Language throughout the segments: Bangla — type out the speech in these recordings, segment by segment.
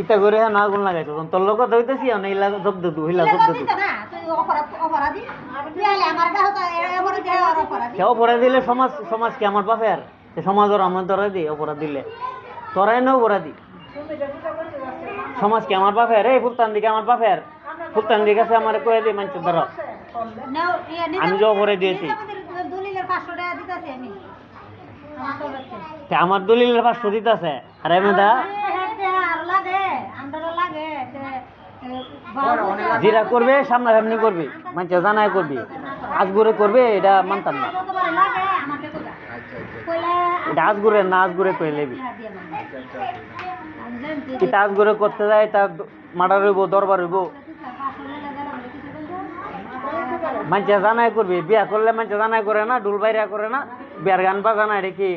ইটা করে না আগুন লাগাইছো তোর লোক কথা হইতেছি না ইলা জব্দ দু হিলা জব্দ দু কেউ অপরাধ দিলে সমাজ কি আমার বাপের সমাজের আমার ধরা দি অপরাধ দিলে তোরাই না অপরাধী সমাজ কি আমার বাপের এই ফুলতান দিকে আমার বাপের ফুলতান দিকে আছে আমার কয়ে দিয়ে মানছে ধরো আমি যে অপরাধ দিয়েছি আমার দলিলের 500 দিতেছে আর আমি দা যেটা করবে সামনাসামনি করবি মানুষ জানাই করবি আজগুরে করবে এটা মানতাম না এটা আজগুরে না আজগুরে করে লেবি এটা আজগুরে করতে যায় তা মার্ডার হইব দরবার হইব মানুষ জানাই করবি বিয়া করলে মানুষ জানাই করে না ডুল বাইরা করে না বিয়ার গান বাজানা এটা কি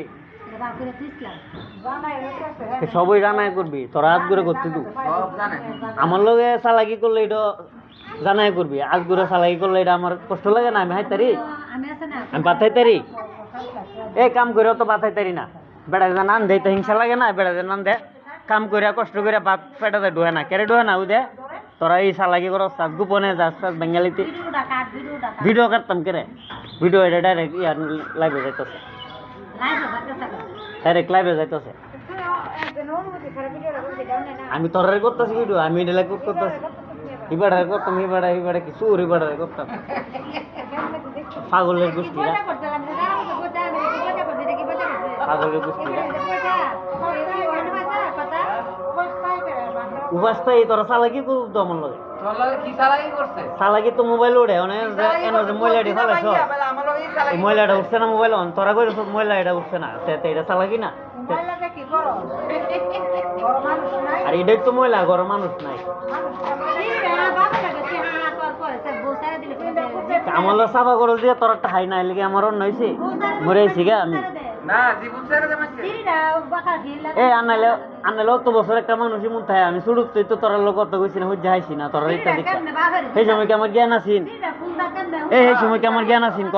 সবই জানাই করবি তোরা আজ করে করতে তু আমার লগে চালাকি করলে এটা জানাই করবি আজ করে চালাকি করলে এটা আমার কষ্ট লাগে না আমি হাইতারি আমি বাতাইতারি এই কাম করেও তো বাতাইতারি না বেড়া যে নান দেয় তো হিংসা লাগে না বেড়া যে নান দে কাম করে কষ্ট করে ভাত পেটাতে ডুহে না কেড়ে ডুহে না ও দে তোরা এই চালাকি করো সাজ গোপনে যাস বেঙ্গালিতে ভিডিও কাটতাম কেরে ভিডিও এটা ডাইরেক্ট ইয়ার লাইভে যাইতেছে ডাইরেক্ট লাইভে যাইতেছে আমি তোরারে করতেছি ভিডিও আমি এটা করতেছি ইবাড়ারে করতাম ইবাড়া কি সুর ইবাড়ারে করতাম পাগলের গোষ্ঠীরা পাগলের গোষ্ঠীরা উপাসটা এই তোরা চালাকি করতো আমার লগে চালাকি তো মোবাইল উঠে মহিলাটি ফেলাইছ এই মহিলাটা উঠছে না মোবাইল তোরা কই মহিলা এটা উঠছে না এটা চালাকি না আর এটাই তো মহিলা ঘরের মানুষ নাই আমার সাফা করে দিয়ে তোর একটা হাই নাই লেগে আমার অন্য হয়েছে মরে আইছি গা আমি এই আনাইলে অত বছর একটা মানুষই মন থাকে আমি শুরু তো তোর লোক কত গেছি না হইতে হাইছি না তোর ইত্যাদি সেই সময় কি আমার জ্ঞান আছিন এই সময় কি আমার জ্ঞান আছিন ক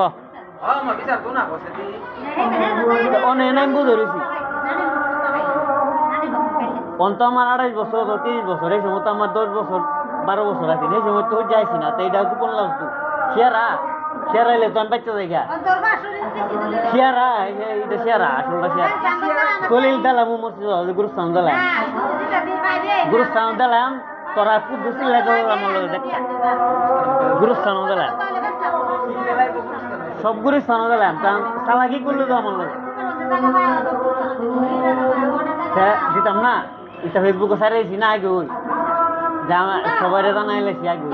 অনেক নাই বুঝেছি অন্ত আমার 28 বছর 30 বছর এই সময় তো আমার 10 বছর 12 বছর আছে এই সময় তো যাইছি না তো এটা গোপন লাগতো শেয়ারাইলে তো আমি বাচ্চা জায়গা শেয়ারা এটা শেয়ারা আসলটা শেয়ারা কলিল দিলাম গুরুস্থান দিলাম তোরা বুঝতে লাগে আমার লোক দেখতে গুরুস্থান দিলাম সব গুরুস্থান দিলাম চালাকি করলে তো আমার লোক দিতাম না এটা ফেসবুকে সারিয়েছি না আগে ওই সবাই জানাইলেছি আগে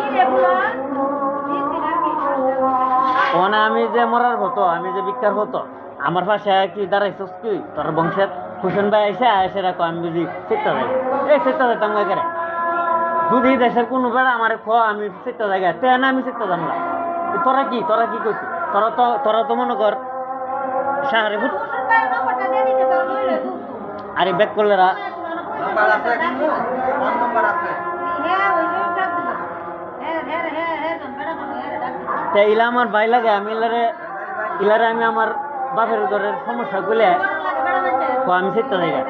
ওখানে আমি যে মরার হতো আমি যে বিকার হতো আমার পাশে কি দাঁড়াইছিস কি তোর বংশের হুসেন ভাই এসে রাখো আমি বুঝি চেষ্টা যাই এই চেষ্টা যাইতাম করে যদি দেশের কোনো বেড়া আমার আমি চেষ্টা জায়গায় তে না আমি চেষ্টা যাম না তোরা কি করছি তোরা তো মনে কর সাহারে ভূত আরে ব্যাক করলে ইলা আমার ভাই লাগে আমি ইলারে আমি আমার বাপের ঘরের সমস্যা গুলে আমি চেষ্টা জায়গা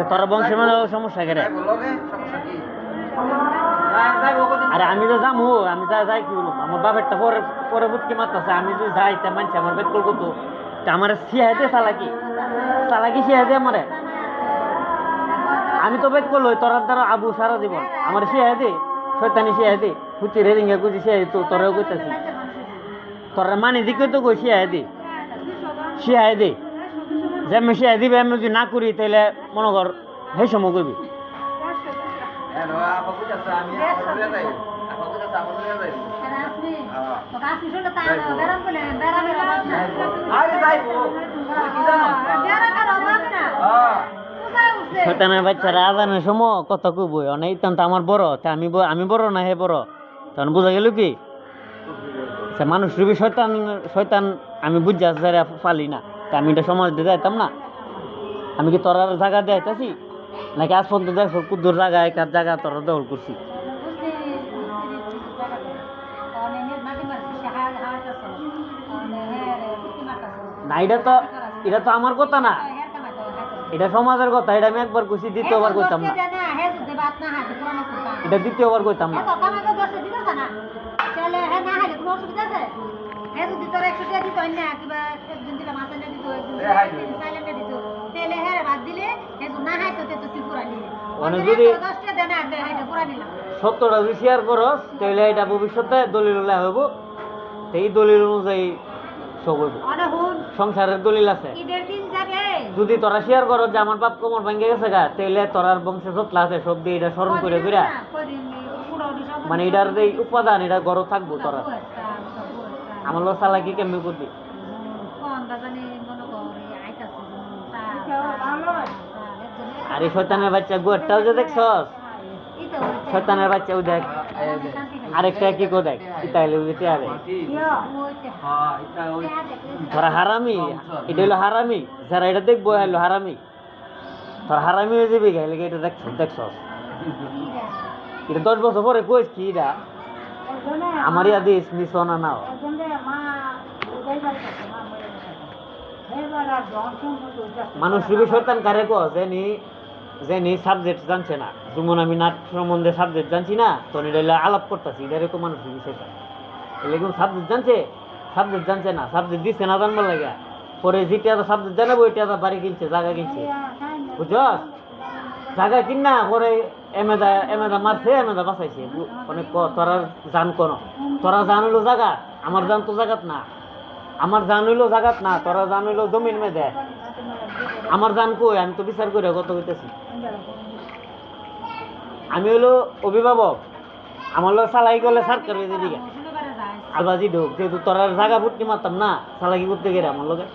তোরা বংশের মানে সমস্যা করে আরে আমি তো যাবো আমি যাই কি বলবো আমার বাপেরটা পরে বুটকি মারতেছে আমি যদি যাই তা মানছি আমার বেদ করবো তো আমার শিয়াইতে চালাকি শিয়াইতে আমারে আমি তো বেদ করলো তোরার দ্বারা আবু সারা জীবন আমার শিয়াইতে শয়তানি শিয়াইতে হুচি রেডিংয়ে কুচি শিয়াই তো তোরাও করতেছি তোরা মানে দিকে তো কই শিয়াই দে যে আমি শিয়াই দিবে আমি যদি না করি তাহলে মনে কর সেই সময় করবি শয়তানের বাচ্চারা আজানের সময় কত কইব অনেক তো আমার বড় আমি বড় না হে বড় তখন বোঝা গেল কি মানুষ রুবি শয়তান আমি বুঝা পালি না তা আমি এটা সমাজ দিয়ে যাইতাম না আমি কি তোরার জায়গা দিয়ে আইতাছি নাকি আজ পর্যন্ত দেখো কুদ্দুর জায়গায় কার জায়গা তোরা দখল করছি না এটা তো আমার কথা না এটা সমাজের কথা, এটা আমি একবার কইছি, দ্বিতীয়বার কইতাম না। এটা দ্বিতীয়বার কইতাম না। মানে যদি সত্যটা যদি শেয়ার করস তাহলে এটা ভবিষ্যতে দলিল হইব, এই দলিল অনুযায়ী সব হইব। সংসারের দলিল আছে, যদি তোরা শেয়ার করো যে আমার বাপ কোমর ভেঙে গেছে গা, তাহলে তোরার বংশে যতলা আছে সব দিয়ে এটা স্মরণ করে কইরা, মানে এটার যে উপাদান এটা গড় থাকবো। তোরা আমার লোক চালাকি কেমনি করবি? আরে শয়তানের বাচ্চা গোয়ারটাও যে দেখছস, শয়তানের বাচ্চা ও দেখ, আরেকটা কি কো দেখ, ইতাইলে উঠে আবে তোরা হারামি। এটা হলো হারামি, যারা এটা দেখবো হলো হারামি। তোরা হারামি হয়ে যাবি গাইলে, এটা দেখছস। এটা 10 বছর পরে কইস কি এটা আমার আদেশ মিস না নাও। মানুষ রবি শয়তান কারে কো যে সাবজেক্ট জানছে না, যেমন আমি নাট সম্বন্ধে সাবজেক্ট জানছি না, তো এটা আলাপ করতেছি, এটা এরকম মানুষ রবি শয়তান। এরকম সাবজেক্ট জানছে না, সাবজেক্ট দিচ্ছে না জানবার লাগে, পরে যেটা সাবজেক্ট জানাবো ওইটা বাড়ি কিনছে, জায়গা কিনছে, বুঝছস? জায়গা কিনা পরে এমেদা মারছে, এমেদা বাঁচাইছে। অনেক তোরা জান কোন, তোরা জান হইলো জায়গা, আমার জান তো জায়গাত না, আমার জান হইলো জায়গাত না, তোরা জান হইলো জমিন মেদে। আমার জান কই, আমি তো বিচার করে কত হইতেছি। আমি হইলো অভিভাবক, আমার লোক চালাই করলে সরকার হয়ে দিকে আলবাজি ঢোক, যেহেতু তোরা জায়গা ফুটকি মারতাম না, চালাকি করতে গেলে আমার লোকে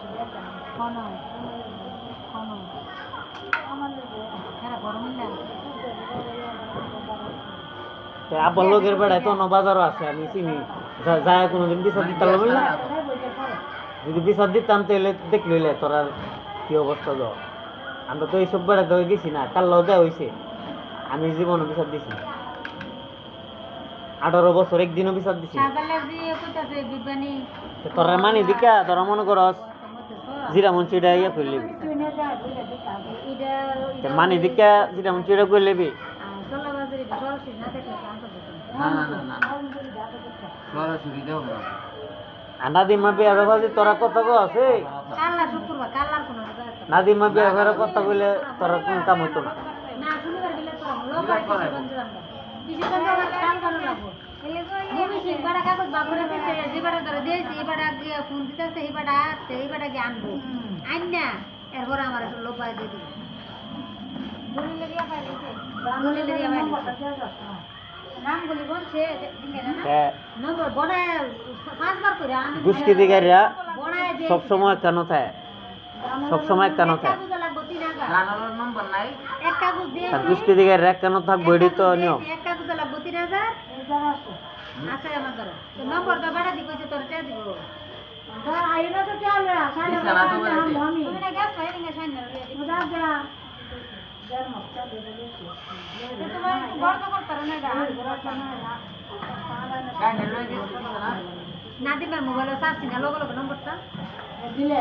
আব্বার লোকের বেড়ায় তো বাজারও আছে, আমি চিনি, যায় কোনোদিন বিচার দিতাম না। যদি বিচার দিতাম তাহলে দেখলে তোরা কি অবস্থা দাও। আমরা তো এইসব বেড়াতে হয়ে গেছি না, কাল্লাও দেওয়া হয়েছে, আমি জীবনে বিচার দিছি 18 বছর একদিনও বিচার দিছি। তোরা মানি দিকা, তোরা মনে করস জিরা মঞ্চিটা ইয়ে করে লিবি, মানি দিকা জিরা মঞ্চিটা করে লিবি। নাদিমা বিয়ার ভাজি তোরা কত গো আছে, নাদিমা বিয়ার কথা কইলে তোরা কোন কাম হইতো না। দুষ্কৃতিকারীরা সবসময় কেন থাকে, সবসময় কেন থাকে, দুষ্কৃতিকারীরা কেন থাকবো, এটি তো নিয়ম। নাদিমের মোবাইলে চার্জ না, লগে লগে নম্বরটা দিলে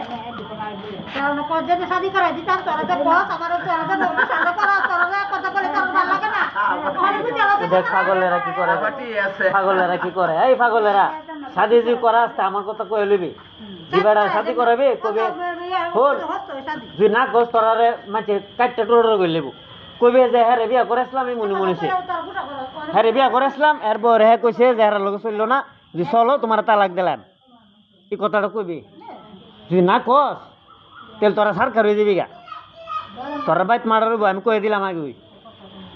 যদি শাদি করাই দিতাম, তোরা তো বস আমার কথা বলে তোর ভালো লাগে না। পাগলেরা কি করে, পাগলেরা কি করে, এই পাগলেরা শাদি যদি করা আসতে আমার কথা কয়ে লিবি, জিবারা শাদি করাবি কবে তুই না গোস তোরারে মাঝে কাটটা টোর করে লিব, কবে যে হ্যাঁ রে বিয়া করেছিলাম, আমি মনে মনেছে হ্যাঁ রে বিয়া করেছিলাম, এরপর হ্যাঁ কইছে যে হ্যাঁ লোক চললো না, যে চলো তোমার তালাক দিলাম, এই কথাটা কইবি। যদি না কস তাহলে তোরা সরকার হয়ে যাবি গা, তোরা বাইত মারার আমি কয়ে দিলাম আগে,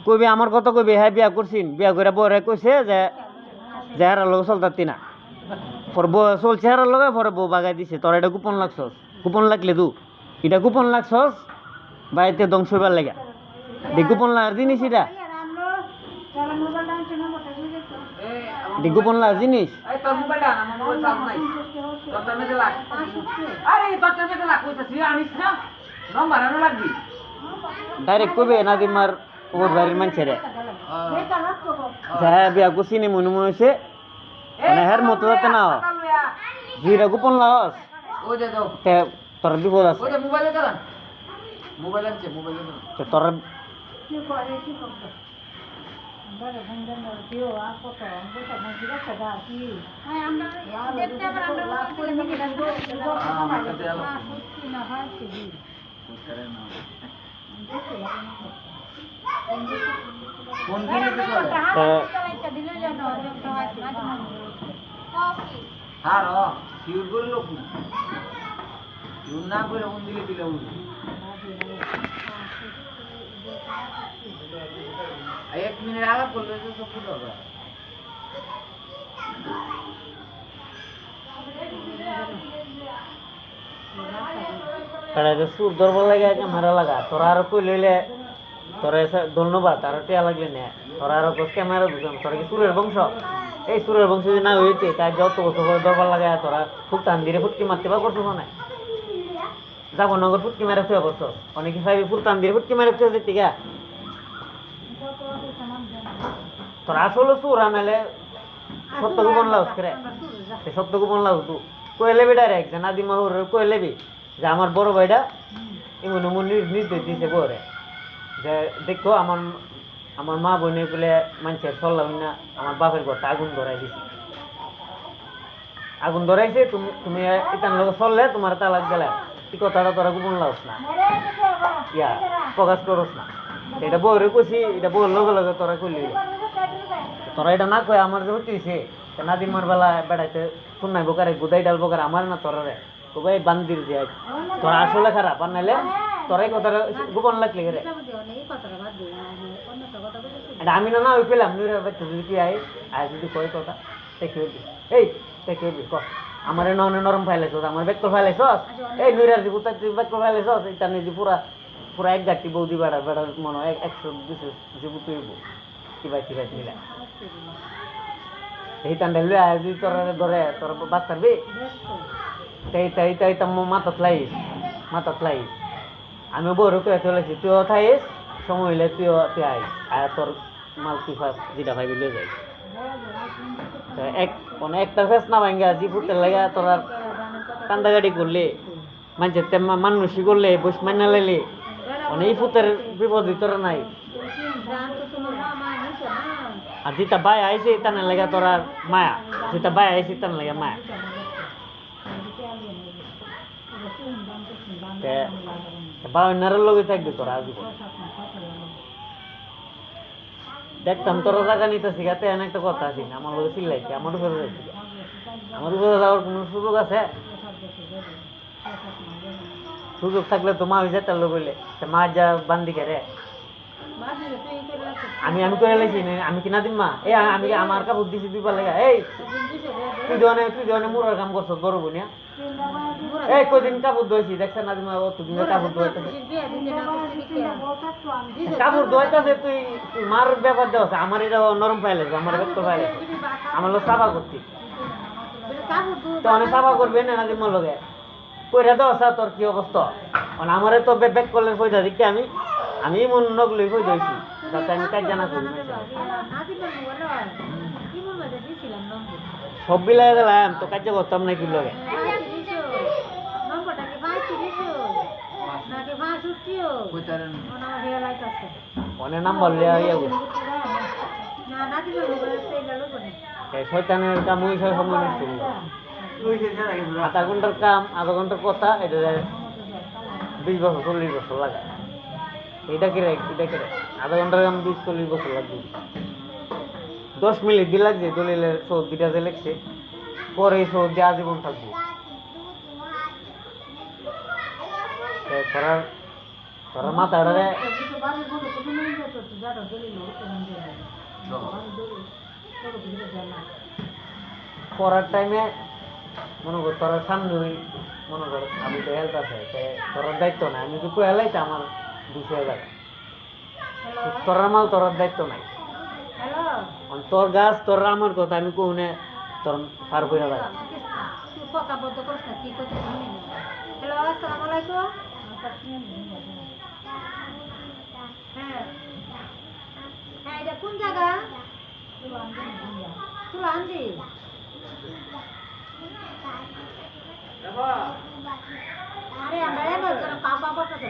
কবি আমার কথা কবি হ্যাঁ বিয়া করছিন, বিয়া করে বউ রে কইছে যে হেরার লোক চলতারতি না, পর বউ চলছে হেরার লগে, পরে বউ বাগাই দিছে। তোরা এটা গোপন লাগছস, গোপন লাগলে তু এটা গোপন লাগছস বাড়িতে ধ্বংস হইবার লেগা, গোপন লাগার জিনিস এটা, গোপন লাগার জিনিস। ডাইরেক্ট কবে নাদিমার ওর বাড়ির মানুষের হ্যাঁ বিয়া করছিনি মনে মনে হয়েছে, মানে হ্যার মতো যাতে না দুইটা গোপন লাগাস তোর বিপদ আছে। মোবাইল আনছে মোবাইল তো তোর কি করে কি করবে আমরা ভঙ্গন দিও আর কত আমরা তো মজুরা খোদা কি হ্যাঁ আমরা দেখতে আবার আমরা লাভ করে নিয়ে আসবো সত্যি না হয় কি কোন দিনে তো চালাইতে দিলে জানো হ্যাঁ র সিউর করে লোক সিউর না করে কোন দিলে দিলে উঠবে এক মিনিট আলাপ করলে তো সব ফুট হবে এটা সুর ধরবার লাগে ক্যামেরা লাগা তোরা আরো কই লইলে তোরা ধন্যবাদ আর টিয়া লাগলে না তোরা আরো ক্যামেরা দুজন তোরা কি সুরের বংশ এই সুরের বংশ যদি না হইতে তাই যত বছর করে ধরবার লাগে তোরা খুব টান দিয়ে ফুটকি মারতে বা করছো না যাবো নগর ফুটকি মেরে ফেয়া করছো অনেকে ভাবি ফুল টান দিয়ে ফুটকি মেরে ফেয়া যেতে গা তোরা আসলে সুর আনালে সত্য গোপন লাউস করে সত্য গোপন লাউস তু কইলে বি ডাইরেক্ট যে নাদি মাহুর কইলে বি যে আমার বড় ভাইটা এমন এমন নির্দেশ দিছে বরে যে দেখো আমার আমার মা বোনে বলে মানুষের চললাম না আমার বাপের ঘরটা আগুন ধরাই দিছে আগুন ধরাইছে তুমি তুমি এটার লোক চললে তোমার তালাক গেলে এই কথাটা তোরা গোপন লাউস না ইয়া প্রকাশ করস না এটা বউরে কইছি এটা বউর লগে লগে তোরা কইলি তোরা এটা না কয় আমার যে হইতেছে নাদিমার বেলা বেড়াইতে শুনাই বোকারে গুদাই ডাল বোকার আমার না তোরা রে ভাই বান্দির দিয়ে তোরা আসলে খারাপ আর নাইলে তোরাই কথাটা গোপন লাগলে রে এটা আমি না ওই পেলাম নুরে বাচ্চা যদি কি আই আর যদি কয় কথা দেখি এই দেখি ক আমার নরম ফাইলাইছ আমার বেক ফাইলাইছ এই নুরার যে বুতা তুই বেক ফাইলাইছ এটা নিজে পুরা পুরা এক গাটি বৌদি বেড়া বেড়ার মনে হয় 100 যে বুতুই কিবা মিলা এই টান্ডা লুই আয় যদি তোর ধরে তোর বাস করবি তাই মাথাত লাইস আমি বড় করে চলেছি তুইও থাইস সময় হইলে তুই আইস আর তোর মাল তুই যেটা ভাবি লয়ে যাইস একটা ফেস না ভাঙ্গা জি ফুটের লাগে তোরা কান্দাগাড়ি করলে মানুষের মানুষই করলে বস মাইনা লাইলে অনেক ফুটের বিপদ ভিতরে নাই আর যেটা বাই আইছে তার লাগে তোরা মায়া যেটা বাই আইছে তার লাগে মায়া বাউনারের লগে থাকবি তোরা আজীবন দেখতাম তোরা জায়গা নিতে শিখাতে এনে একটা কথা আছে আমার লগে চিল্লাইছে আমার উপরে যাইছে আমার উপরে যাওয়ার কোনো সুযোগ আছে সুযোগ থাকলে তো মা হয়ে যেতে লোক বললে মা যা বান্দি কে রে আমি করে লাইছি আমি কিনা দিম মা এই আমি আমার কাপড় দিছি দুইবার লেগা এই তুই দোনে মুরার কাম করছ বড় বোনিয়া এই কদিন কাপড় ধোয়াইছি দেখছেন না দিমা অতদিন কাপড় ধোয়াইতেছে কাপড় ধোয়াইতেছে তুই মার ব্যাপার দেওয়া আমার এটা নরম পাইলে আমার ব্যক্ত পাইলে আমার লোক সাফা করছি তো অনেক সাফা করবে না দিমার লগে কইরা দেওয়া তোর কি অবস্থা মানে আমারে তো ব্যাক করলে পয়সা দিকে আমি মন নগলই কই দইছি যাতে আমি কাজ জানা করি সব বিলাই দিলাম তো কাজ করতাম না কি লগে অনেক নাম্বার লিয়া শয়তানের কাম ওই সময় নষ্ট আধা ঘন্টার কাম আধা ঘন্টার কথা এটা 20 বছর 40 বছর লাগা এটা কি আধা ঘন্টার কাম 20-40 বছর লাগবে 10 মিনিট দিয়ে লাগছে দলিলের সৌদিটা যে লেখছে পরে এই সৌদি আজীবন থাকবো তোরা মাথাটারে পড়ার টাইমে মনে কর তোরা সামনে মনে কর আমি তো হেল্প আছে তোর দায়িত্ব নাই আমি তো হেলাইতে আমার 200,000 তোর মাল তোর দায়িত্ব নাই তোর গাছ তোর আমার কথা আমি কোনে তোর পার করে লাগে হ্যালো আসসালামু আলাইকুম হ্যাঁ হ্যাঁ এটা কোন জায়গা তুলান্দি আরে আমরা এবার কাপা পড়তেছে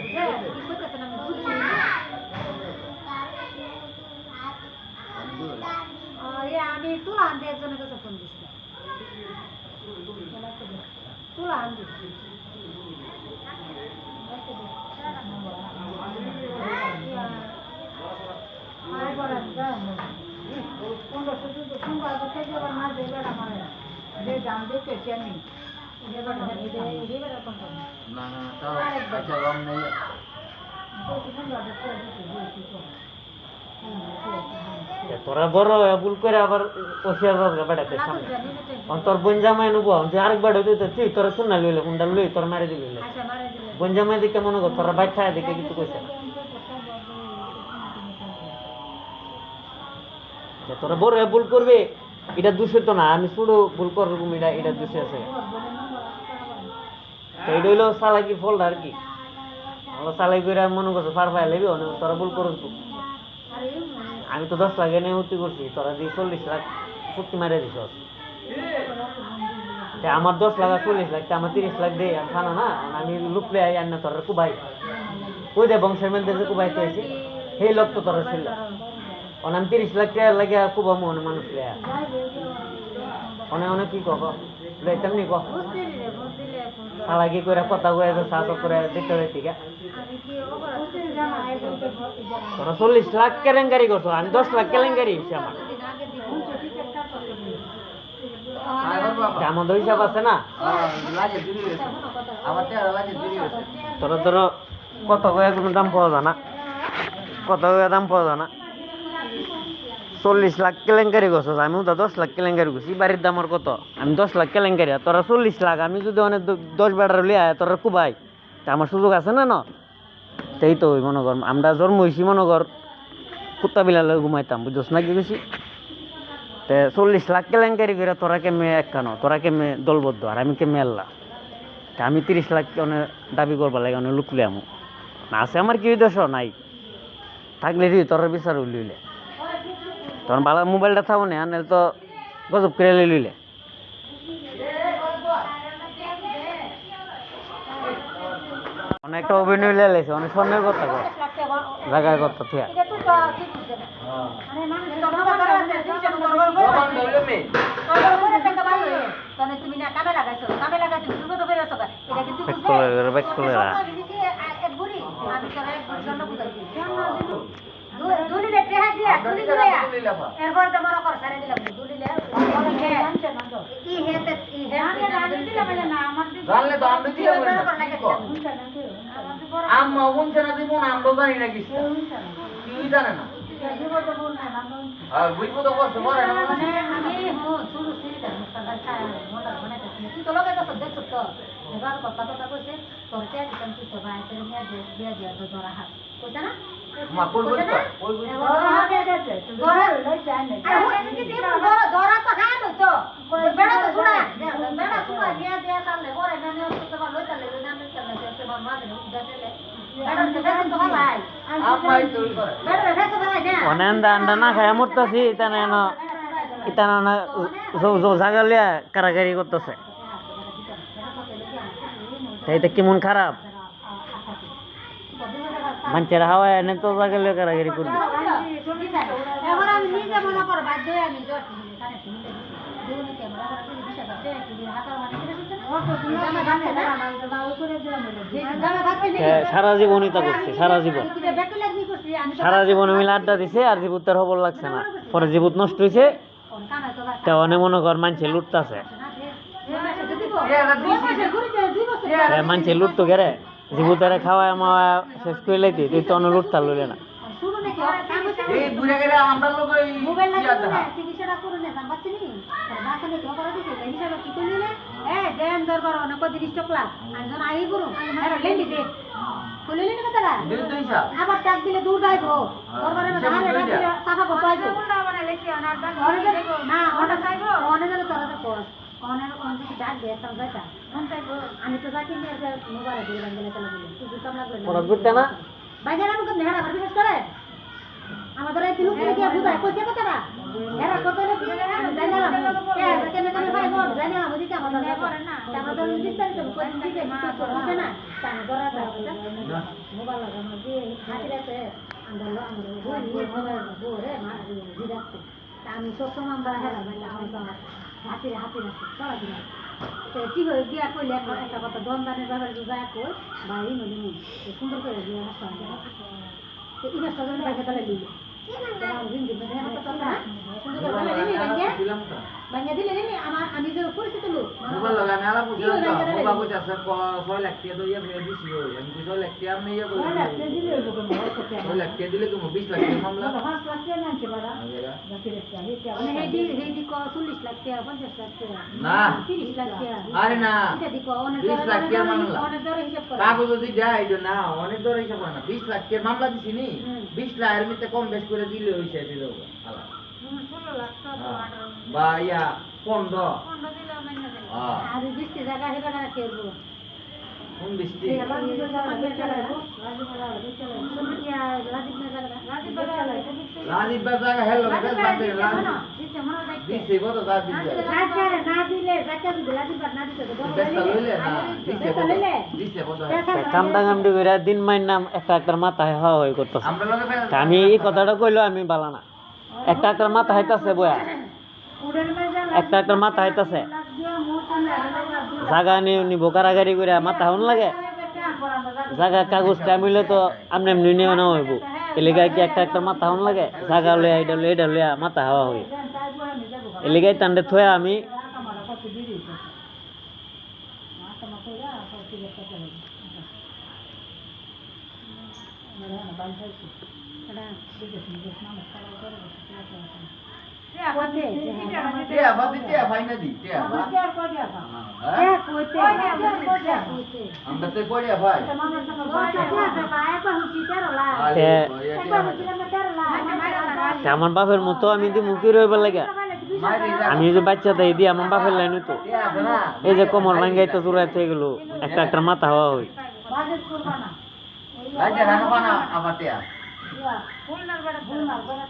না না তাও আচ্ছা রং নেই তোরা বড় হয়ে ভুল করে আবার ওসিয়ার বাবরা বেড়াতে সামনে তোর বোন জামাই নেবো যে আরেকবার হইতে তুই তোরা শুন না লইলে কোনটা লই তোর মারে দিবি বোন জামাই দিকে মনে কর তোরা বাইক খায় দিকে কিছু কইছে না তোরা বড় হয়ে ভুল করবে এটা দূষিত না আমি শুধু ভুল করবো এটা দূষে আছে তো এটা হইলো চালাকি ফলটা আর কি আমরা চালাই করে মনে করছো ফার ফাই লেবি তোরা ভুল করো আমি তো 10 লাখ এনে উত্তি করছি তোরা দিয়ে 40 লাখ ফুটি মারে দিছ আমার 10 লাখ আর 40 লাখ আমার 30 লাখ দেয় আর খানা না আমি লুকলে আই আন্না তোরা কুবাই কই দে বংশের মেলতে যে কুবাই পেয়েছি সেই লোক তো তোরা ছিল আমি 30 লাখ টাকা লাগে কুবা মনে মানুষ লেয়া অনেক কি কব তেমনি ক চালাকি করে কথা কয়ে সাত করে দিতে হয় ঠিক আছে তোরা 40 লাখ কেলেঙ্কারি করছো আমি 10 লাখ কেলেঙ্কারি হয়েছে আমার আমাদের হিসাব আছে না তোরা ধরো কত কয়ে কোনো দাম পাওয়া যায় না কত কয়ে দাম পাওয়া যায় না 40 লাখ কেলেঙ্কারি করছো আমি তো 10 লাখ কেলেঙ্কারি করছি বাড়ির দাম আর কত আমি 10 লাখ কেলেঙ্কারি তোরা 40 লাখ আমি যদি অনেক 10 বেড়ার লিয়ে তোরা কুবাই তা আমার সুযোগ আছে না না তাই তো ওই মনে কর আমরা জন্ম হয়েছি মনে কর কুত্তা বিলালে ঘুমাইতাম বুঝছ না কি বেশি 40 লাখ কেলেঙ্কারি করে তোরা কেমে একখানো তোরা কেমে দলবদ্ধ আর আমি কেমে আল্লাহ তা আমি 30 লাখ অনেক দাবি করবার লাগে অনেক লুকলে আমু না আছে আমার কি দোষ নাই থাকলে তোর বিচার উইলে তখন ভালো মোবাইলটা থাকো না নাহলে তো গজব করে লইলে অনেকটা অভিনয় লেগেছে অনেক স্বর্ণের কথা কর জায়গায় কথা থিয়া আম্মা বলছে না দিব না আমরা জানি না কিছু তুই জানে না আর বুঝবো তো কষ্ট করে না আমি শুরু তুই তো লোকের কাছে দেখছো তো এবার কথা কথা কইছে তোর কে দিতাম তুই তো ভাই তোর নিয়ে দিয়ে দিয়া তো ধরা হাত কইতা না মা কই বলছ কই বলছ ধরা তো হ্যাঁ তো বেড়া তো শুনা দিয়া দিয়া তাহলে করে না নিয়ে তো তোমার লইতা লইলে না নিতে না সে তোমার মা দেন উদাসলে বেড়া তো বেড়া তো ভাই আম্মাই তুই করে বেড়া বেড়া তো ভাই না অনেন্দা আন্ডা না খায় মরতাছি ইতানা না ইতানা না জায়গা লিয়া কারাগারি করতেছে এটা কেমন খারাপ মানুষের হাওয়ায় এনে তো জায়গা লিয়া কারাগারি করবি এবার আমি নিজে মনে করো বাধ্য হয়ে আমি সারা জীবনই তা করছে সারা জীবন মিলে আড্ডা দিছে আর জীবন তার খবর লাগছে না পরে জীবন নষ্ট হয়েছে তা অনেক মনে কর মানুষে লুটতাছে মানুষে লুটতো গেরে জীবতারে খাওয়ায় মাওয়া শেষ করে লাইতে তুই তো অনেক লুটতা লইলে না এই বুড়া গেলে আমরা লোক এই মোবাইল লাগি না চিকিৎসাটা করুন না জানবাচ্ছি নি বাসা নে কি করে দিছে হিসাবে কি কইলে দেন দরবার অনেক দিন স্টক লাগ আনজন আই করু আর লেন্ডি দে কইলে না কথা দিল তো হিসাব আবার টাক দিলে দূর যাইবো দরবারে না ধারে রাখলে সাফা করতে আইবো কোনটা মানে লেখি অনার দান না ওটা চাইবো অনে যেন তোরা তো কর অনের কোন দিকে ডাক দে তাও যাইতা কোন চাইবো আমি তো যাকি নিয়ে মোবাইলে দিয়ে বাঙ্গলে চলে বলি তুই কাম লাগলো পড়া করতে না বাইরে আমাকে নেহারা ভাবি বেশ করে আমাদের এই তিলু করে কি বুঝায় কইছে কথাটা এরা কত লোক জানা না কেন কেন ভাই বল জানা না বুঝি আমাদের করে না আমাদের বিস্তারিত কোন দিকে করছে না তার ধরা যায় মোবাইল লাগানো দিয়ে হাতিরাতে আমরা বলে মা দিদাতে আমি সব সময় আমরা হেরা ভাই আমরা হাতিরাতে চলা দিন তো কি হয়ে গিয়া কইলে একটা কথা দমদানের ব্যাপারে যায় কই ভাই নলি সুন্দর করে দিয়া হাসা তো ইনা সজন বাইরে চলে দিল দিলাম তো ভাঙিয়ে দিলে নি আমি যে পরিচিত লোক মোবাইল লাগানে আলা বুঝলাম তো মোবাইল বুঝ আছে 6 লাখ টাকা দিয়ে ফেলে দিছি ওই আমি 6 লাখ টাকা আমি ইয়ে করে 6 লাখ টাকা দিলে কত 6 লাখ টাকা দিলে কত 20 লাখ টাকা মামলা 5 লাখ টাকা নাকি বাড়া বাকি রেখে আমি হেডি কো 40 লাখ টাকা 50 লাখ টাকা না 30 লাখ টাকা আরে না এটা দিকো 20 লাখ টাকা মামলা অনেক ধরে হিসাব করে কাগজ যদি দেয় এটা না অনেক ধরে হিসাব করে না 20 লাখ টাকা মামলা দিছি নি 20 লাখ এর মধ্যে কম বেশ করে দিলে হইছে দিল আলা 16 লাখ টাকা বা ইয়া 15 দিলে মাইনা দেন আর 20 টাকা হেবা না কেবো কোন বৃষ্টি রাজীব বাজার হেলো বেশ বাদে দিছে কত দা দিছে না দিলে টাকা দিলে রাজীব না দিতে বেশ লইলে না দিছে কত কামটা কামটি করে দিন মাইন নাম একটা মাথায় হয় করতেছে আমরা লগে আমি এই কথাটা কইলো আমি বালা না একটা মাথা হাইতাছে বয়া একটা মাথা হাইতাছে জাগা নিব কারাগারি করে মাথা হন লাগে জাগা কাগজটা মিলে তো আমনে এমনি নিয়ে না হইব এলাকায় কি একটা মাথা হন লাগে জাগা লইয়া এটা লইয়া মাথা হাওয়া হই এলাকায় টান্ডে থয়া আমি টিয়া বাদি টিয়া ফাইনা দি টিয়া আমরা তো পড়িয়া ভাই আমার বাপের মতো আমি দি মুখে রইবার লাগে আমি যে বাচ্চা তাই দি আমার বাপের লাইন তো এই যে কোমর ভাঙ্গাইতে চুরাইতে এগুলো একটা মাথা হওয়া হই রাজা রানা বানা আবার টিয়া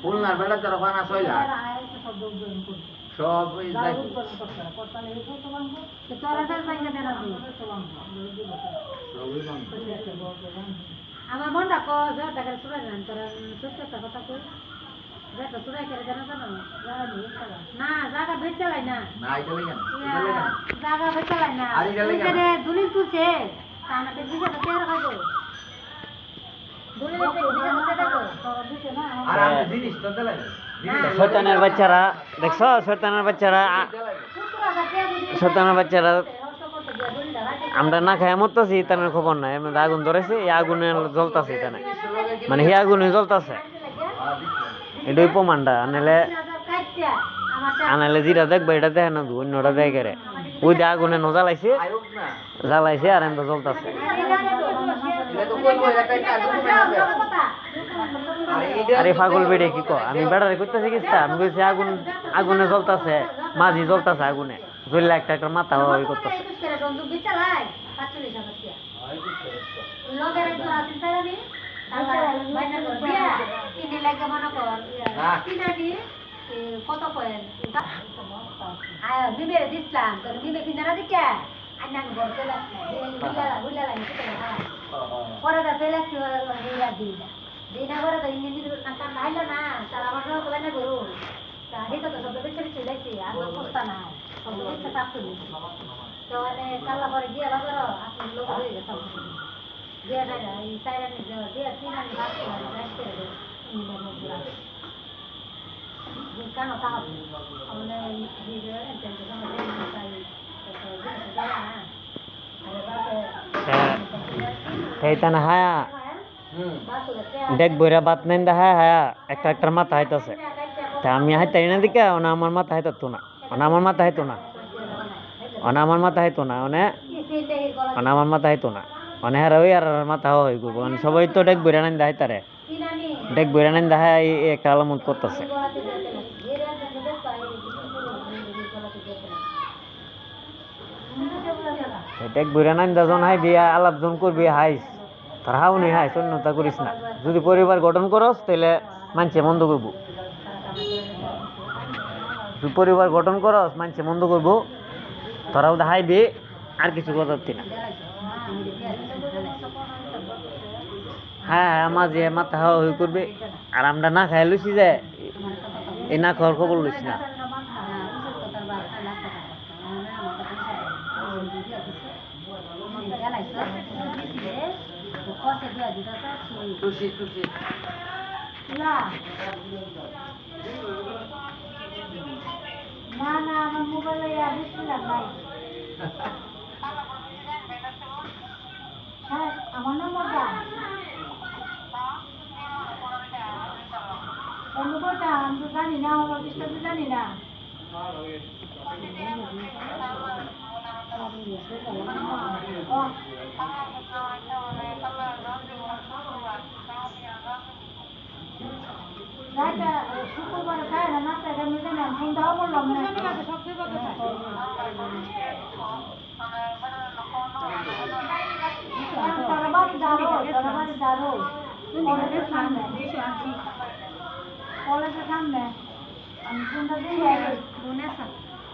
খুলনার বেলা তোর বানা সইলা সব ওই আমার মনটা কো টাকা চুরাই না তোর সত্য কথা কই যেটা চুরাই করে জানা জানো না জায়গা বেচে লাই না না এটা লাগে জায়গা বেচে লাই না এখানে দলিল তুলছে তাহলে তো দিছে তো তের খাবো দলিল তো দিছে মতে দেখো আর আমি জিনিস তো দেলাই শয়তানের বাচ্চারা দেখছো শয়তানের বাচ্চারা আমরা না খাই মরতেছি তার খবর নাই এমনি আগুন ধরেছে এই আগুনে জ্বলতেছে এখানে মানে এই আগুনে জ্বলতেছে এটাই প্রমাণটা আনালে যেটা দেখবো এটা দেখে না অন্যটা দেখে রে ওই যে আগুনে জ্বালাইছে আর এমন জ্বলতেছে আরে পাগল বেড়ে কি কো আমি বেড়ারে করতেছি কিস্তা আমি কইছি আগুনে জ্বলতেছে মাঝি জ্বলতেছে আগুনে জ্বললে একটা মাথা হওয়া করতেছে কত কয়েন বিবে দিচ্ছিলাম তোর বিবে কিনারা দিকে আন্না ঘরতে বুঝলা লাগে পরে তো ফেলে দিনা করে তো ইন্দিন নাইলো না তার আমার সঙ্গে কবে না করু দেখো তো শব্দ বেছে বেছে লাগছে আর অবস্থা না শব্দ বেছে তাপ তুলি তো মানে কাল্লা পরে দিয়ে বাবার আপনি লোক হয়ে গেছে দিয়ে না এই সাইরানি দিয়ে তিন আমি ভাত করে কেন তাহলে না হায়া দেখ বইরা বাত নেন দা হায়া একটা মাথা হাইতাছে তা আমি হাইতাই না দিকে ওনা আমার মাথা হাইতাতো না ওনা আমার মাথা হাইতো না অনে হারা ওই আর মাথা হই করবো সবাই তো ডেক বইরা নেন দা হাইতারে ডেক বইরা নেন দা হায়া একটা আলামত করতেছে ডেক বইরা নেন দা জন হাই বিয়া আলাপ জন করবি হাইস তোর হাও নেই হাইস অন্যতা করিস না যদি পরিবার গঠন করস তাহলে মানছে মন্দ করবো তুই পরিবার গঠন করস মানছে মন্দ করবো তোরাও হাইবি আর কিছু কথা না হ্যাঁ মাঝে মাথা হাওয়া হয়ে করবে আর আমরা না খাই লইছি যে এই না খাওয়ার খবর লইছি না তুষি না না আমার মোবাইলে দিছিলাম নাই হ্যাঁ আমার নম্বরটা নম্বরটা আমি তো জানি না আমার অফিসটা তো জানি না শুক্রবার খায় না নাস্তা আমি জানি আমি ফোন দেওয়া বললাম না সবচেয়ে কথা তারা বাড়ি দাঁড়ো কলেজের সামনে কলেজের সামনে আমি কোনটা দিন যাইলে মনে আছে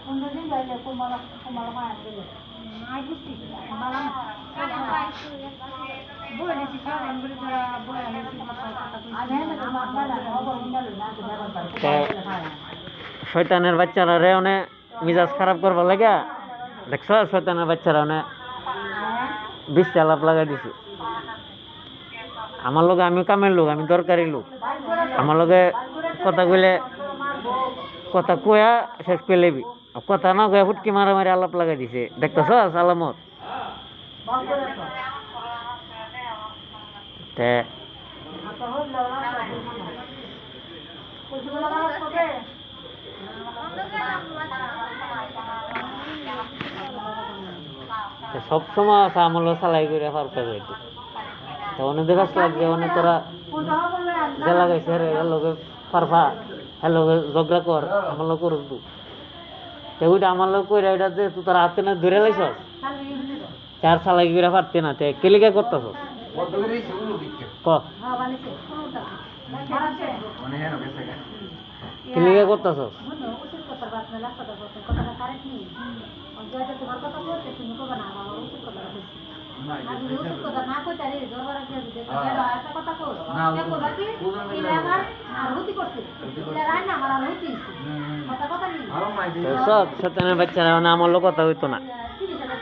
কোনটা দিন যাইলে তোমার মা আসলে আই বুঝছি বাবা বই নিছি কারণ বলে ধরা বই আনিছি আর হ্যাঁ আমার বাবা খবর নিল না শয়তানের বাচ্চারা রে অনেক মিজাজ খারাপ করবার লাগে দেখছ শয়তানের বাচ্চারা অনেক বিষ আলাপ লাগাই দিছে আমার লগে আমি কামের লোক আমি দরকারি লোক আমার লগে কথা কইলে কথা কয়া শেষ করে লেবি কথা না কয়া ফুটকি মারামারি আলাপ লাগাই দিছে দেখতেছ আলামত তে সব সময় আছে আমল চালাই করে পার করে যাইতো তো অনেক কাছ লাগছে অনেক তোরা যে লাগাইছে এর লগে পারফা হ্যাঁ লগে ঝগড়া কর আমার লোক করুক তু তো ওইটা আমার লোক কইরা ওইটা যে তুই তোর হাতে না ধরে লাইছস চার চালাই করে পারতে না তে কেলিকা করতেছ ক কেলিকা করতেছ তোমার কথা বলতে তুমি কবে না আমার উচিত কথা উচিত কথা না কইতে রে জোরবার আছে একটা কথা কই কে কইবা কি ইলে আমার আর হতি করতে ইলে রাই না আমার আর হতি কথা নেই সব শয়তানের বাচ্চারা না আমার লোক কথা হইতো না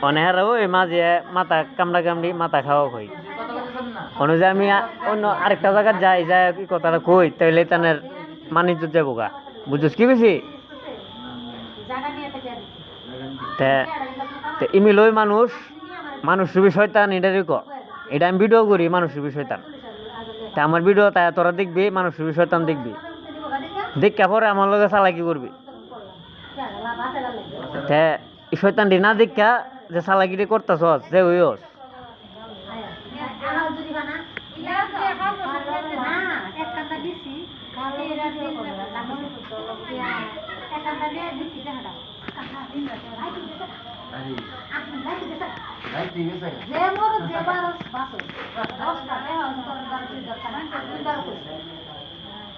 অনেহারা ওই মাঝে মাথা কামড়া কামড়ি মাথা খাওয়া কই অনুযায়ী আমি অন্য আরেকটা জায়গায় যাই যাই কি কথাটা কই তাইলে তানের মানিজ্য যাবো গা বুঝছিস কি বেশি জায়গা নিয়ে থেকে ইমিল ওই মানুষ রুবি শয়তান এটারই ক এটা আমি ভিডিও করি মানুষ রুবি শয়তান তা আমার ভিডিও তাই তোরা দেখবি মানুষ রুবি শয়তান দেখবি দেখা পরে আমার লগে চালাকি করবি তে এই শয়তানটি না দেখা যে চালাকিটি করতেছ যে ওইস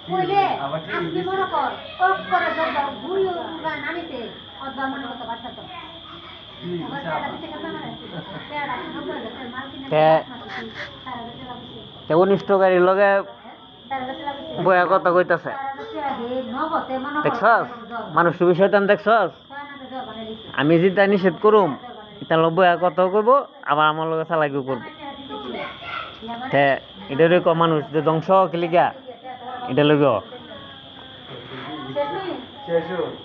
কইলে আপনি মনে কর ওক করে দরকার ঘুরি উড়ান আনিতে অদ্বার মনে মতো বাচ্চা তো অনিষ্টকারীর লগে বয়া কথা কইতাছে দেখছস মানুষ শয়তান দেখছস আমি যেটা নিষেধ করুম এটা বয়া কথা কইব আবার আমার লগে চালাকিও করব তে এটারে ক মানুষ যে ধ্বংস কিলিকা এটা লগে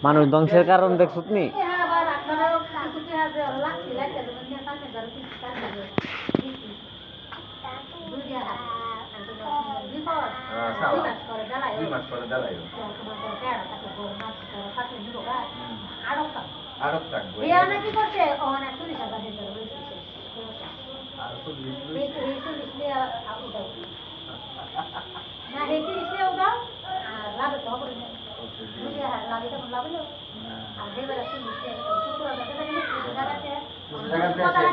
মানুষ ধ্বংসের কারণ দেখছত নি কি করছে না হেঁটে এসে ওটাও লাভ তো হবে না লাভ এটা লাভ হলো আর দেবে শুক্রবার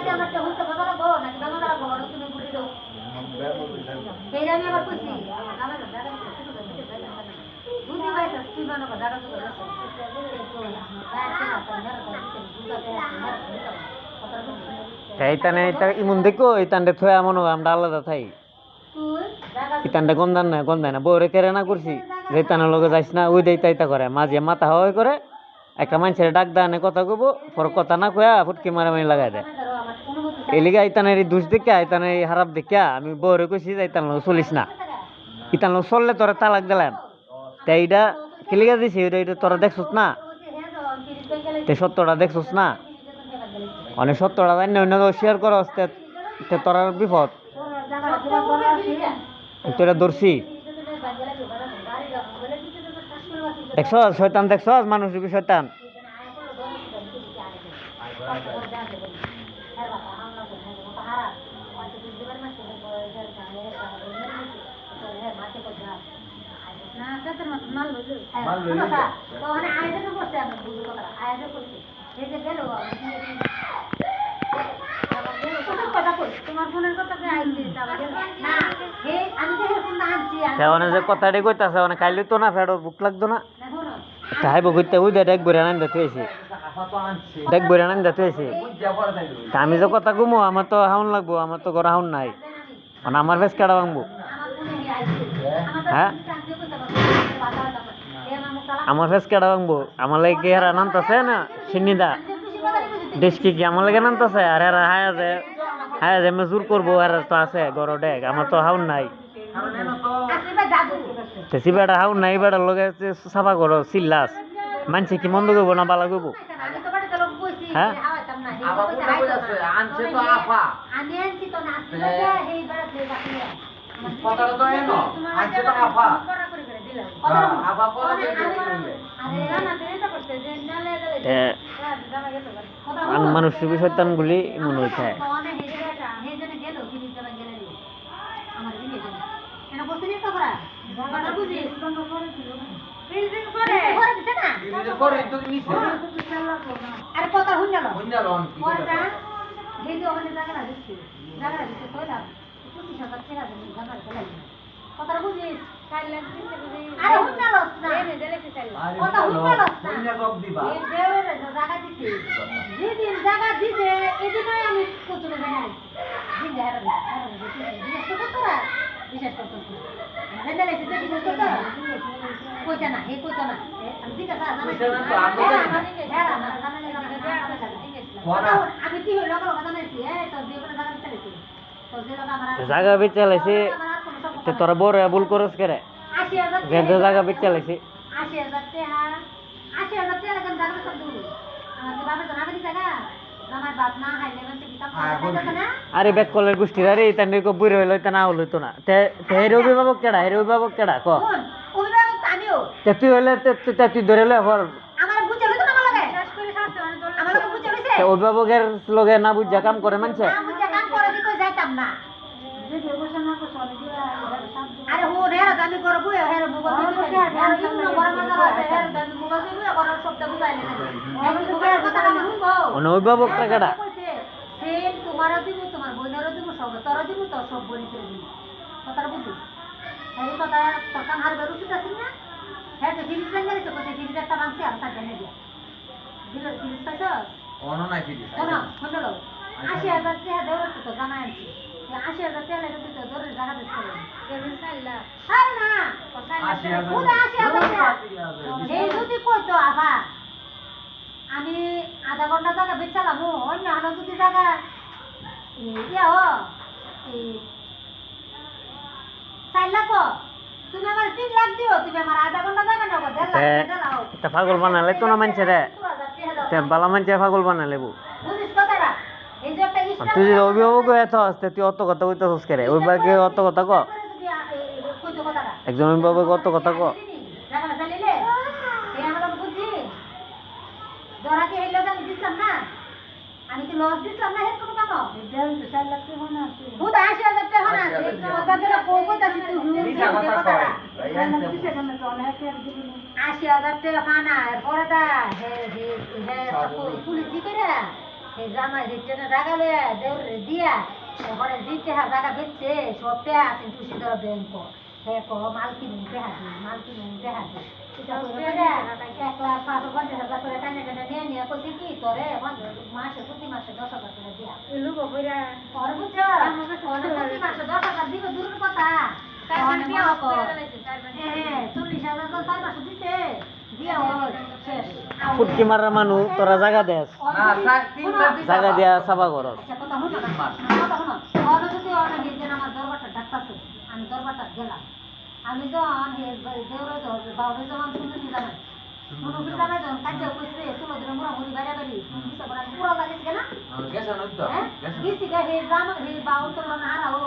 আমার তো হতে বাবা রাখবো নাকি বাবা রাখবো তুমি বুঝে দাও এই আমি আবার কইছি বুঝতে পারছিস তুই মানো দাদা তো এইটানে ইমন দেখো এইটানটা থয়া মনে হয় আমরা আলাদা থাই ইতানটা গন্ধায় না বউরে কেড়ে না করছি যে তানের লগে যাইস না ওই দেয় তাইতা করে মাঝে মাথা হাওয়াই করে একটা মানুষের ডাক দানে কথা কইব পর কথা না কয়া ফুটকি মারামারি লাগাই দেয় এই লিগে ইতানের এই দোষ দেখা ইতানের এই খারাপ দেখা আমি বউরে কইছি যে ইতান লগে চলিস না ইতান লগে চললে তোরা তালাক দিলাম তাই এইটা কি লিগা দিছি এটা তোরা দেখছিস না তে সত্যটা দেখছস না অনেক সত্যটা জানি না অন্য শেয়ার করস তে তোর আর বিপদ তুই এটা ধরছি দেখছস শয়তান দেখছস মানুষ রূপী শয়তান অনেক যে কথাটি কইতাছে অনেক খাইলে তো না ফেরো বুক লাগতো না তাই বকইতে ওই দেখ বইরা নান দেখতে হইছে দেখ বইরা নান দেখতে হইছে আমি যে কথা কমু আমার তো হাউন লাগবো আমার তো ঘরে হাউন নাই মানে আমার বেশ কেডা ভাঙবো হ্যাঁ আমার ফেস কেডা ভাঙবো আমার লাগে কি হারা নামতাছে না সিন্নিদা দেশ কি আমার লাগে নামতাছে আর হারা হায়া যে মজুর করবো আর তো আছে গড় ডেক আমার তো হাউন নাই তেসি বেড়া হাউন নাই বেড়ার লগে সাফা করো চিল্লাস মানছে কি মন্দ করবো না বালা করবো হ্যাঁ মানুষ শয়তান গুলি মনে হইতে জায়গা বেচে লাইছে তোরা বড় ভুল করস করে জায়গা বেচে লাইছে আরে ব্যাক কলের গোষ্ঠীর আরে তান্ডে কো বুড়ি হইলো তা না হইলো তো না তে হের অভিভাবক কেডা ক তে তুই হইলে তে তুই ধরে লয় হর অভিভাবকের লগে না বুঝা কাম করে মানছে অভিভাবকটা কেডা তোমারও দিব তোমার বোনেরও দিব সব তোরও দিব তোর সব বোন কথাটা বুঝিস এই কথা তখন হারবে উচিত আছে না হ্যাঁ তো ফিরিজ লাইন গেছে কোথায় ফিরিজ একটা বাংছে আর তার জানে দিয়া দিল ফিরিজ পাইছ অন নাই ফিরিজ শোনো শুনলো ৮০,০০০ টাকা দেওয়ার তো জানা আনছি ৮০,০০০ টাকা লাগে তো দরের জায়গা দিতে হবে কেমন চাইলা আর না ৮০,০০০ এই যদি কইতো আবা আমি আধা ঘন্টা জায়গা বেচালাম অন্য আলো যদি জায়গা ইয়া হ ৪ লাখ তুমি আমার ৩ লাখ দিও তুমি আমার আধা ঘন্টা জায়গা নাও ১.৫ লাখ দাও এটা পাগল বানালে তো না মানছে রে তে বালা মানছে পাগল বানালে বউ বুঝিস কথাটা এই যে একটা ইস্টা তুই যদি অভিভাবক এত আসতে তুই অত কথা কইতাছস করে ওই বাকে অত কথা ক কইতো কথাটা একজন অভিভাবক অত কথা ক জায়গা চালিলে এই আমরা বুঝি ধরাকে এই লোক আমি দিতাম না আমি কি লস দিতাম না এর কোনো কাম এটা 4 লাখ টাকা না আছে ও ৮০,০০০ টাকা না আছে বাজারে কইতা তুই হুই দে কথা ৮০,০০০ টাকা না এরপরে দা হে পুলিশ দি করে হে জামাই রিটেনে জায়গা লয়া দেউর দিয়া এরপরে দিতে হা জায়গা বেচছে সবটা আছে তুই ধর ব্যাংক হে কো মালকি নিতে হাতে এটা করে ১,৫০,০০০ করে টানে নিয়ে কইছি কি তোরে প্রতি মাসে ১০,০০০ করে দিয়া লুক কইরা আর বুঝছ প্রতি মাসে ১০,০০০ দিবে দূরের কথা তাই বিয়া করে হ্যাঁ ৪০,০০০ তো ৪ মাসে দিতে দিয়া শেষ ফুটকি মারা মানু তোরা জায়গা দেস না স্যার ৩ মাস জায়গা দিয়া সাবা করস কথা হলো না কথা হলো আর যদি আর নিজের আমার দরবারটা ডাকতাছে আমি দরবারটা গেলাম আমি যখন হে দেউরে বাবা যখন শুনে জানা মনে জানা যখন কাজে কইছে তুলো দিন মুরা মুড়ি বাইরে বাড়ি কিসে বড় পুরো লাগিস কেন গেছে নই তো গেছে গিসি গে হে জাম হে বাউ তো না হারাও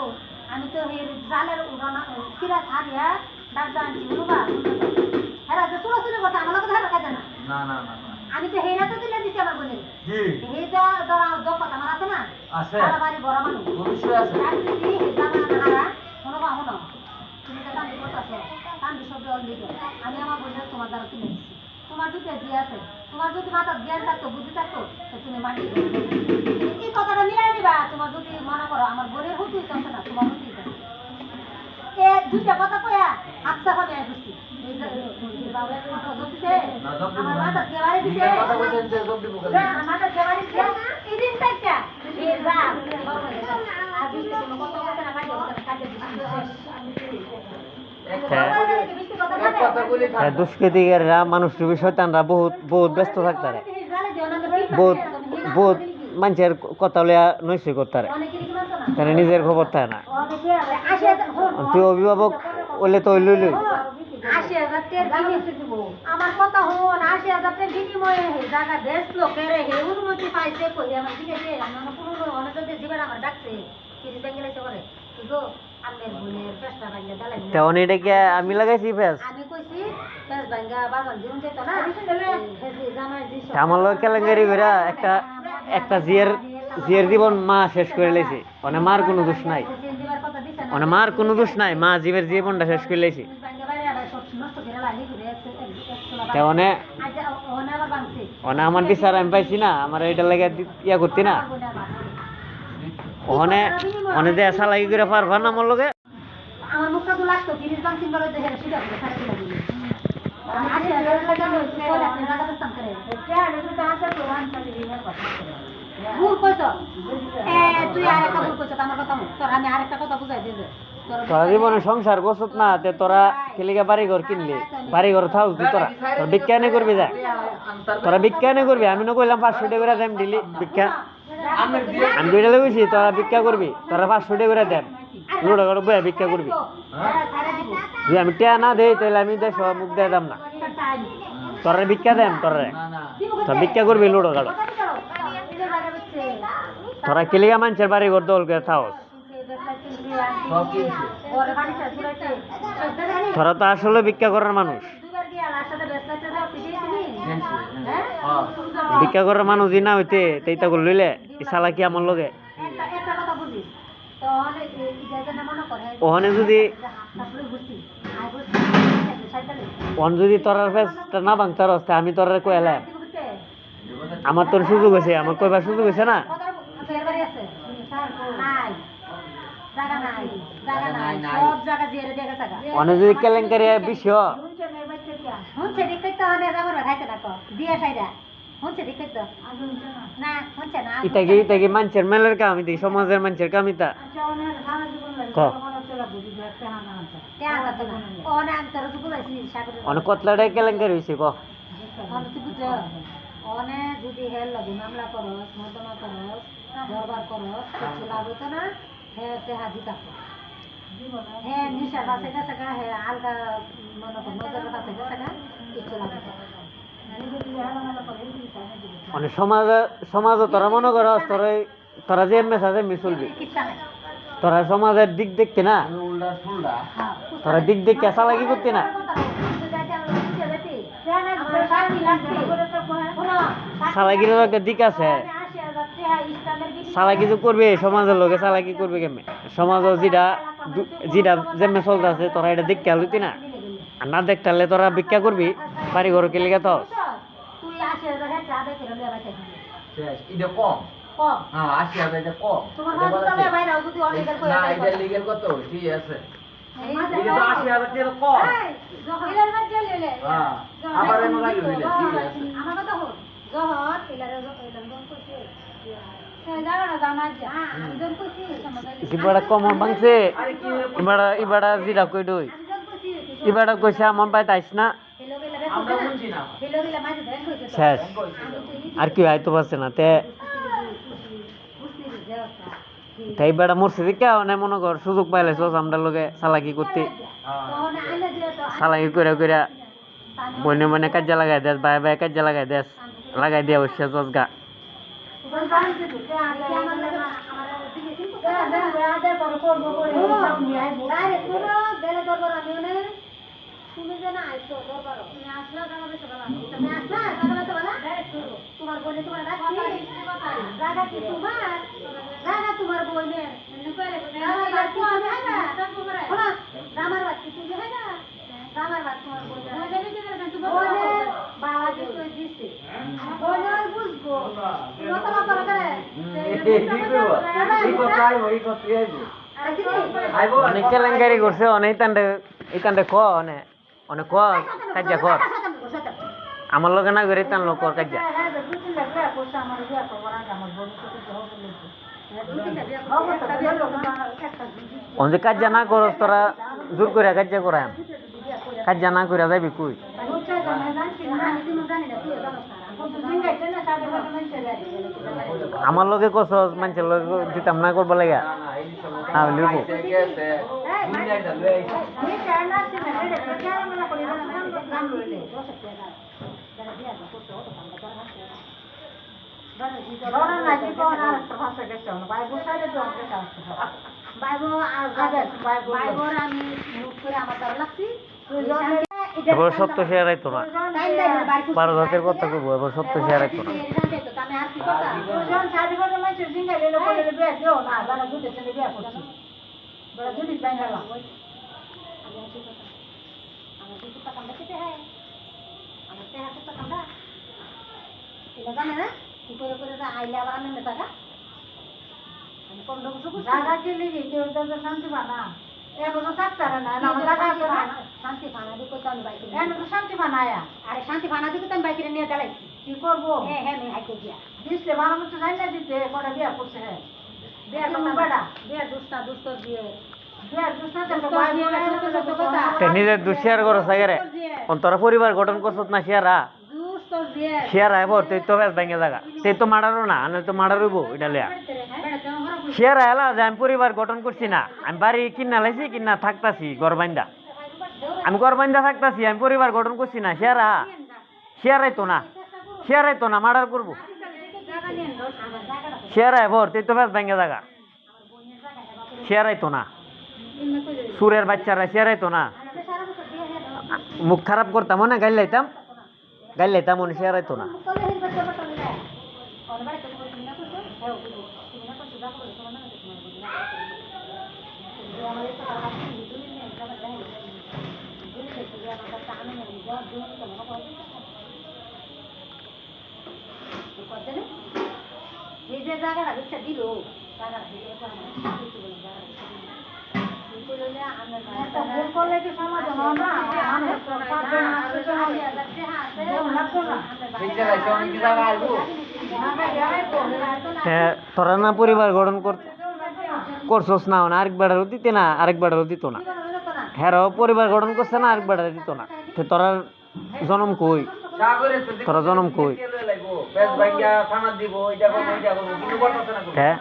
আমি তো হে জালের উড়ানা কিরা খারিয়া ডাক্তার আনছি বুঝবা হেরা তো তুলো তুলো কথা আমার কথা কাজে না না না না আমি তো হেরা তো দিলে দিছি আমার বলে কি হেটা ধরা দপত আমার আছে না আছে সারা বাড়ি বড় মানুষ অবশ্যই আছে রাখছি হে জানা হারা কোনো বা হনো তুমি তো কাম করতেছো কাম শব্দ অলরেডি আমি আমার বলে তোমার দ্বারা কিনে দিছি তোমার দুটো জি আছে তোমার যদি মাথা জ্ঞান থাকতো বুদ্ধি থাকতো তো তুমি মাটি তুমি এই কথাটা মিলাই দিবা তোমার যদি মনে করো আমার বোনের হুতুই চলছে না তোমার হুতুই চলছে এ দুইটা কথা কয়া আপসা হবে আর বুঝছি আমার মাথা দেওয়ারে দিছে কথা বলছেন যে জব দিব আমার মাথা দেওয়ারে দিছে এই দিন থাকটা এই রাত আর বিশটা কোনো কথা বলতে না কাজে দুষ্কৃতিকারীরা মানুষ রূপী শয়তানরা বহুত বহুত ব্যস্ত থাকতারে বহুত বহুত মানুষের কথা লইয়া নৈশ করতারে তারা নিজের খবর থাকে না তুই অভিভাবক হইলে তো লইলই 80,000 টাকা আমার কথা হন 80,000 বিনিময়ে জায়গা দেশ লোকের হে অনুমতি পাইছে কই আমার দিকে যে আমার পুরো অনেক জীবন আমার ডাকছে কিছু বেঙ্গলে করে তো আমের বোনের পেশটা বাঙ্গা দালাই তেমন এটা কি আমি লাগাইছি ফেস আমি কইছি পেশ বাঙ্গা বাগান দিন যেত না হেসে জামাই দিছ আমার লোক কেলেঙ্কারি করে একটা জিয়ের জীবন মা শেষ করে লেছে মানে মার কোনো দোষ নাই দিবার কথা দিছ না মানে মার কোনো দোষ নাই মা জীবের জীবনটা শেষ করে লেছে বাঙ্গা বাইরে আবার সব নষ্ট করে লাগি ঘুরে তেমনে আজ ওনা আবার বাংছে মানে আমার বিচার আমি পাইছি না আমার এটা লাগে ইয়া করতি না ওখানে ওখানে যে আসা লাগি করে পারবা না আমার লগে আমার মুখটা তো লাগতো 30 বাংসিন বলে দেখে সুদা করে সারা দিলা দিলি আজ লাগা করে আপনি লাগা তো করে এটা আলে তো আসা তো রান চলে দিনের কথা ভুল কইছো তুই আরেকটা ভুল কইছো আমার কথা তোর আমি আরেকটা কথা বুঝাই দিই তোরা জীবনে সংসার করছত না তে তোরা কেলিকা বাড়ি ঘর কিনলি বাড়ি ঘর থাও তুই তোরা তোর বিজ্ঞানে করবি যা তোরা বিজ্ঞানে করবি আমি না কইলাম 500 টাকা করে দেম দিলি বিজ্ঞান আমি দুইটা লইছি তোরা ভিক্ষা করবি তোরা 500 টাকা করে দেন লোড়া করে বয়ে ভিক্ষা করবি যদি আমি টিয়া না দেই তাহলে আমি দেশ মুখ দিয়ে দাম না তোরা ভিক্ষা দেন তোরা তোরা ভিক্ষা করবি লোড়া গাড়ো তোরা কেলিকা মানুষের বাড়ি ঘর দল করে থাও তোরা তো আসলে ভিক্ষা করার মানুষ ভিক্ষা করার মানুষ না হইতে তেইতা করে লইলে এই শালা কি আমার লগে ওখানে যদি যদি তোরার ফেসটা না ভাঙতার হচ্ছে আমি তোরার কইলাম আমার তোর সুযোগ হয়েছে আমার কইবার সুযোগ হয়েছে না অনেক যদি কেলেঙ্কারি বিষয় ইতাকে মানুষের মেলের কাম ইতি সমাজের মানুষের কাম ইতা অনেক কতলাটাই কেলেঙ্কারি হয়েছে ক অনেক যদি হেল লাগে মামলা করস মর্দমা করস দরবার করস কিছু লাভ হতো না হ্যাঁ তেহা দিতা হ্যাঁ নিশার বাসে গেছে গা হ্যাঁ আলগা মনে কর নজরের বাসে গেছে গা কিছু লাভ হতো মানে সমাজে তোরা মনে করস তোরা যে মেসাজে মিসলবি তোরা সমাজের দিক দেখতে না তোরা দিক দেখে চালাকি করতে না চালাকির একটা দিক আছে চালাকি যে করবে সমাজের লোকে চালাকি করবে কেমনে সমাজ যেটা যেমনি চলতে আছে তোরা এটা দেখতে আলুতি না আর না দেখতে হলে তোরা ভিক্ষা করবি বাড়ি ঘর কে লেগে তো কমন ভাঙছে ইবাড়া জিরা কই দই ইবাড়া কইছে আমার পাই তাইস না শেষ আর কি আইতো পারছে না তাই বেড়া মরছে দিকে অনেক মনে কর সুযোগ পাইলে আমরা লোকে চালাকি করতে চালাকি করে বনে বনে কাজে লাগাই দেস, বাই বাই কাজে লাগাই দেস, লাগাই দিয়ে অবশ্যই জজগা। তুমি যে না আইছো দরবার তুমি আসলা আমাদের সকালে তুমি আসলা সকালে তো বলা তোমার বলে তোমার জায়গা কি তোমার জায়গা তোমার বলে আমার বাড়ি তুমি হয় না শোনো আমার বাড়ি তুমি হয় না আমার বাড়ি তোমার বলে বলে বাবা যে কই দিছে বলে আর বুঝবো কত কত করে অনেক কেলেঙ্কারি করছে, অনেক তান্ডে এই তান্ডে ক অনেক ক কাজা কর, আমার লগে না করে তান লোক কর কাজা। অনেক কাজা না করস তোরা জোর করে কাজা করাম, কাজা না করে যাবি কই। আমার লগে কস মানুষের লগে দিতাম না করবো লাগে হ্যাঁ লিখবো। এবার সত্য শেয়ার আইতো না, 12,000 কথা করবো, এবার সত্য শেয়ার আইতো না। শান্তি বানা শান্তি বানায়া আরে শান্তি বানা দিকে তো আমি বাইকে নিয়ে গেলাইছি কি করবো হ্যাঁ হ্যাঁ হাই কো দিয়া দিছে বানা মতো যাই না দিতে বড় বিয়া করছে হ্যাঁ বিয়া করতে বড়া বিয়া দুষ্টা দুষ্ট দিয়ে বিয়া দুষ্টা তো ভাই তে নিজের দু শেয়ার করো সাগরে তোরা পরিবার গঠন করছত না শেয়ারা শেয়ার আইব তুই তো বেশ ভেঙে জায়গা তুই তো মারারও না আমি তো মারারইব এটা লিয়া শেয়ার আইলা যে আমি পরিবার গঠন করছি না, আমি বাড়ি কিনা লাইছি কিনা থাকতাছি ঘর বান্ধা, আমি ঘর বান্ধা থাকতাছি, আমি পরিবার গঠন করছি না। শেয়ারা শেয়ার আইতো না, শেয়ার আইতো না, মার্ডার করবো শেয়ার আইব তুই তো বেশ ভেঙে জায়গা শেয়ার আইতো না, সুরের বাচ্চারা শেয়ার আইতো না, মুখ খারাপ করতাম না, গাইল লাইতাম মনে শেয়ার আইতো না। যে জায়গাটা বেচা দিল তোরা না পরিবার গঠন করছস না, আরেক বেড়ারও দিতে না, আরেক বেড়ারও দিত না, হ্যাঁ পরিবার গঠন করছে না, আরেক বেড়ারে দিত না। তোরা জনম কই, তোরা জনম কই হ্যাঁ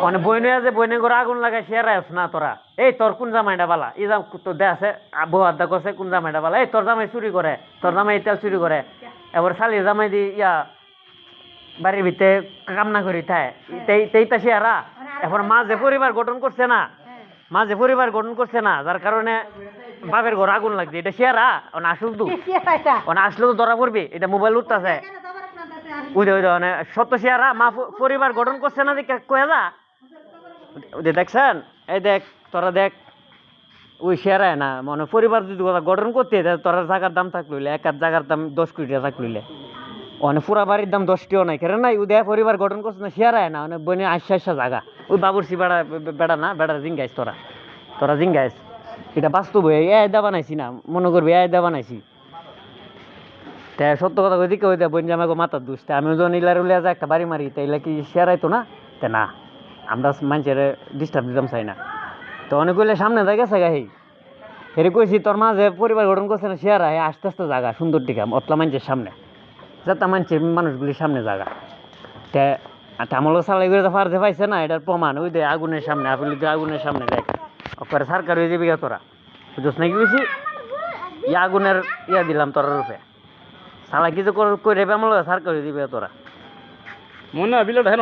অনে বইনে আছে, বইনে করে আগুন লাগাই শেয়ার আস না তোরা। এই তোর কোন জামাইটা বালা, এই জাম তো দে আছে বউ আড্ডা করছে, কোন জামাইটা বালা, এই তোর জামাই চুরি করে, তোর জামাই তেল চুরি করে, এবার শালির জামাই দি ইয়া বাড়ির ভিতরে কামনা করি থায় তেইটা শেয়ারা। এখন মাঝে পরিবার গঠন করছে না, মাঝে পরিবার গঠন করছে না, যার কারণে বাপের ঘর আগুন লাগছে, এটা শেয়ারা আসল তো আসলে তো ধরা পড়বি, এটা মোবাইল উঠতেছে মানে সত্য শেয়ারা মা পরিবার গঠন করছে না দেখে কয়ে যা দেখছেন। এই দেখ তোরা দেখ ওই শেয়ারায় না মানে পরিবার যদি গঠন করতে তোরা জায়গার দাম থাকলে এক জায়গার দাম 10 কোটি টাকা থাকলে অনেক পুরা বাড়ির দাম 10টিও নাই, কেন নাই ওই দেখ পরিবার গঠন করছে না শেয়ারায় না অনেক বনে 80 জায়গা ওই বাবুরসি বেড়া না বেড়া জিঙ্গাইস তোরা জিঙ্গাইস, এটা বাস্তব এই দা বানাইছি না, মনে করবি এই দা বানাইছি। তাই সত্য কথা কই দিকে ওই দেখ বোন জামাইকে মাথার দুষ, আমি যখন ইলার উলিয়া যা একটা বাড়ি মারি তাইলে কি শেয়ার আইতো না? তে না, আমরা মানুষের ডিস্টার্ব দিতাম চাই না। তো অনেক কইলে সামনে যায় গেছে গাহি হেরে কইছি তোর মা যে পরিবার গঠন করছে না শেয়ার আয় আস্তে আস্তে জায়গা সুন্দর টিকা অতলা মানুষের সামনে যাতে মানুষের মানুষগুলির সামনে জায়গা তে আমলো চালাই করে তো পারতে পাইছে না এটার প্রমাণ ওই দে আগুনের সামনে আপেল আগুনের সামনে দেখ ওপরে সরকার হয়ে যাবি তোরা বুঝছ নাকি বুঝছি আগুনের দিলাম তোর রূপে চালাকি তো করে আমলো সরকার হয়ে দিবি তোরা মনে হয় বিলেট হ্যাঁ